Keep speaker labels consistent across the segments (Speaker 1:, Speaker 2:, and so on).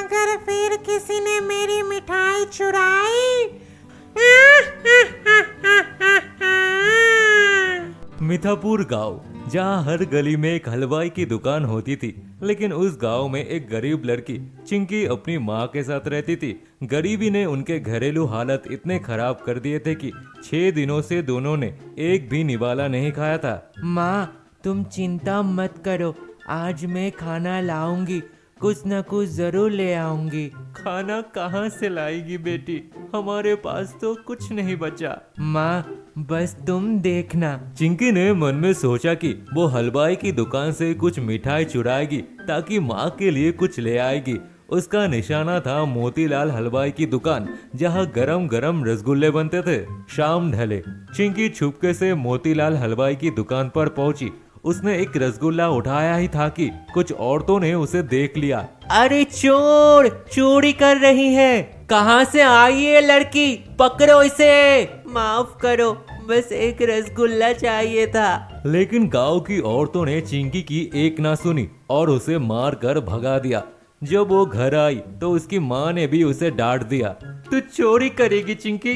Speaker 1: अगर फिर किसी ने मेरी मिठाई चुराई।
Speaker 2: मिठापुर गांव, जहां हर गली में एक हलवाई की दुकान होती थी, लेकिन उस गांव में एक गरीब लड़की चिंकी अपनी माँ के साथ रहती थी। गरीबी ने उनके घरेलू हालत इतने खराब कर दिए थे कि 6 दिनों से दोनों ने एक भी निवाला नहीं खाया था।
Speaker 3: माँ, तुम चिंता मत करो, आज मैं खाना लाऊंगी, कुछ न कुछ जरूर ले आऊंगी।
Speaker 2: खाना कहाँ से लाएगी बेटी, हमारे पास तो कुछ नहीं बचा।
Speaker 3: माँ, बस तुम देखना।
Speaker 2: चिंकी ने मन में सोचा कि वो हलवाई की दुकान से कुछ मिठाई चुराएगी ताकि माँ के लिए कुछ ले आएगी। उसका निशाना था मोतीलाल हलवाई की दुकान, जहाँ गरम गरम रसगुल्ले बनते थे। शाम ढले, चिंकी छुपके से मोतीलाल हलवाई की दुकान पर पहुंची। उसने एक रसगुल्ला उठाया ही था कि कुछ औरतों ने उसे देख लिया।
Speaker 3: अरे चोर, चोरी कर रही है। कहाँ से आई ये लड़की, पकड़ो इसे। माफ करो, बस एक रसगुल्ला चाहिए था।
Speaker 2: लेकिन गांव की औरतों ने चिंकी की एक ना सुनी और उसे मार कर भगा दिया। जब वो घर आई तो उसकी माँ ने भी उसे डांट दिया।
Speaker 3: तू चोरी करेगी चिंकी,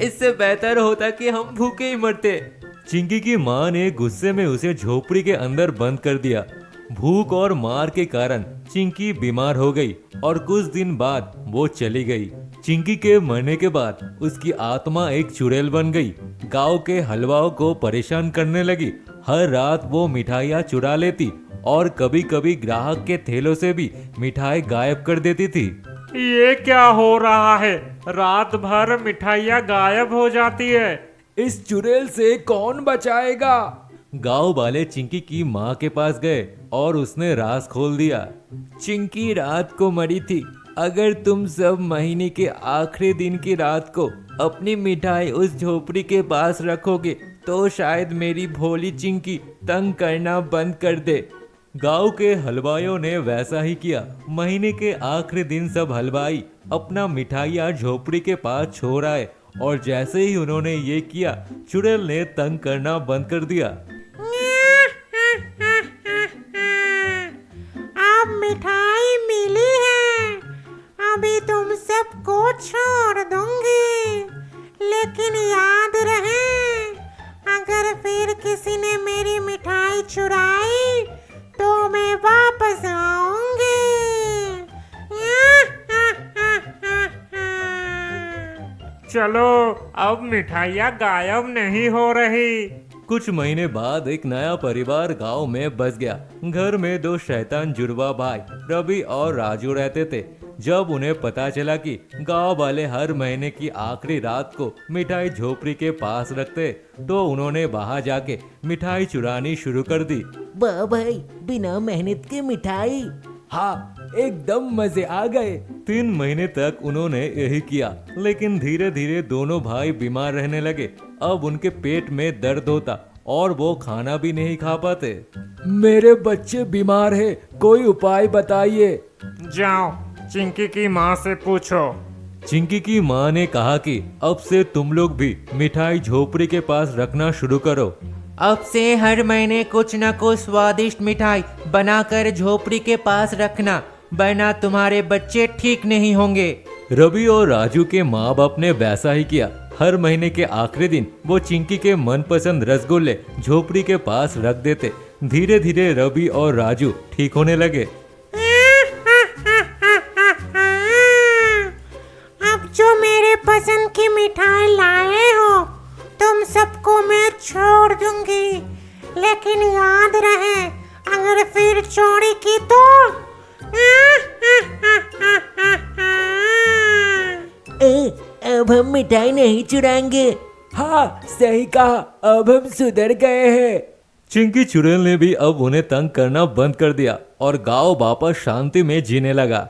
Speaker 3: इससे बेहतर होता कि हम भूखे ही मरते।
Speaker 2: चिंकी की माँ ने गुस्से में उसे झोपड़ी के अंदर बंद कर दिया। भूख और मार के कारण चिंकी बीमार हो गई और कुछ दिन बाद वो चली गई। चिंकी के मरने के बाद उसकी आत्मा एक चुड़ैल बन गई। गांव के हलवाओं को परेशान करने लगी। हर रात वो मिठाइयाँ चुरा लेती और कभी कभी ग्राहक के थैलों से भी मिठाई गायब कर देती थी।
Speaker 4: ये क्या हो रहा है, रात भर मिठाइयाँ गायब हो जाती है।
Speaker 5: इस चुड़ैल से कौन बचाएगा?
Speaker 2: गांव वाले चिंकी की माँ के पास गए और उसने राज खोल दिया।
Speaker 3: चिंकी रात को मरी थी। अगर तुम सब महीने के आखिरी दिन की रात को अपनी मिठाई उस झोपड़ी के पास रखोगे तो शायद मेरी भोली चिंकी तंग करना बंद कर दे।
Speaker 2: गांव के हलवाइयों ने वैसा ही किया। महीने के आखिरी दिन सब हलवाई अपना मिठाइयाँ झोपड़ी के पास छोड़ आए और जैसे ही उन्होंने ये किया, चुड़ैल ने तंग करना बंद कर दिया।
Speaker 1: अब मिठाई मिली है, अभी तुम सबको छोड़ दूंगी, लेकिन याद रहे अगर फिर किसी ने मेरी मिठाई चुराई तो मैं वापस आऊंगी।
Speaker 4: चलो, अब मिठाइयाँ गायब नहीं हो रही।
Speaker 2: कुछ महीने बाद एक नया परिवार गांव में बस गया। घर में 2 शैतान जुड़वा भाई रवि और राजू रहते थे। जब उन्हें पता चला कि गांव वाले हर महीने की आखिरी रात को मिठाई झोपड़ी के पास रखते, तो उन्होंने वहां जाके मिठाई चुरानी शुरू कर दी।
Speaker 3: वाह भाई, बिना मेहनत के मिठाई।
Speaker 5: हाँ, एकदम मजे आ गए।
Speaker 2: 3 महीने तक उन्होंने यही किया, लेकिन धीरे धीरे दोनों भाई बीमार रहने लगे। अब उनके पेट में दर्द होता और वो खाना भी नहीं खा पाते।
Speaker 5: मेरे बच्चे बीमार है, कोई उपाय बताइए।
Speaker 4: जाओ, चिंकी की माँ से पूछो।
Speaker 2: चिंकी की माँ ने कहा कि अब से तुम लोग भी मिठाई झोपड़ी के पास रखना शुरू करो।
Speaker 3: अब से हर महीने कुछ न कुछ स्वादिष्ट मिठाई बनाकर झोपड़ी के पास रखना, वरना तुम्हारे बच्चे ठीक नहीं होंगे।
Speaker 2: रवि और राजू के माँ बाप ने वैसा ही किया। हर महीने के आखिरी दिन वो चिंकी के मनपसंद रसगुल्ले झोपड़ी के पास रख देते। धीरे धीरे रवि और राजू ठीक होने लगे।
Speaker 1: अब जो मेरे पसंद की मिठाई लाए हो तुम सबको मैं छोड़ दूंगी, लेकिन याद रहे अगर फिर चोरी की तो
Speaker 3: अब हम मिठाई नहीं चुराएंगे।
Speaker 5: हाँ, सही कहा, अब हम सुधर गए हैं।
Speaker 2: चिंकी चुड़ैल ने भी अब उन्हें तंग करना बंद कर दिया और गांव वापस शांति में जीने लगा।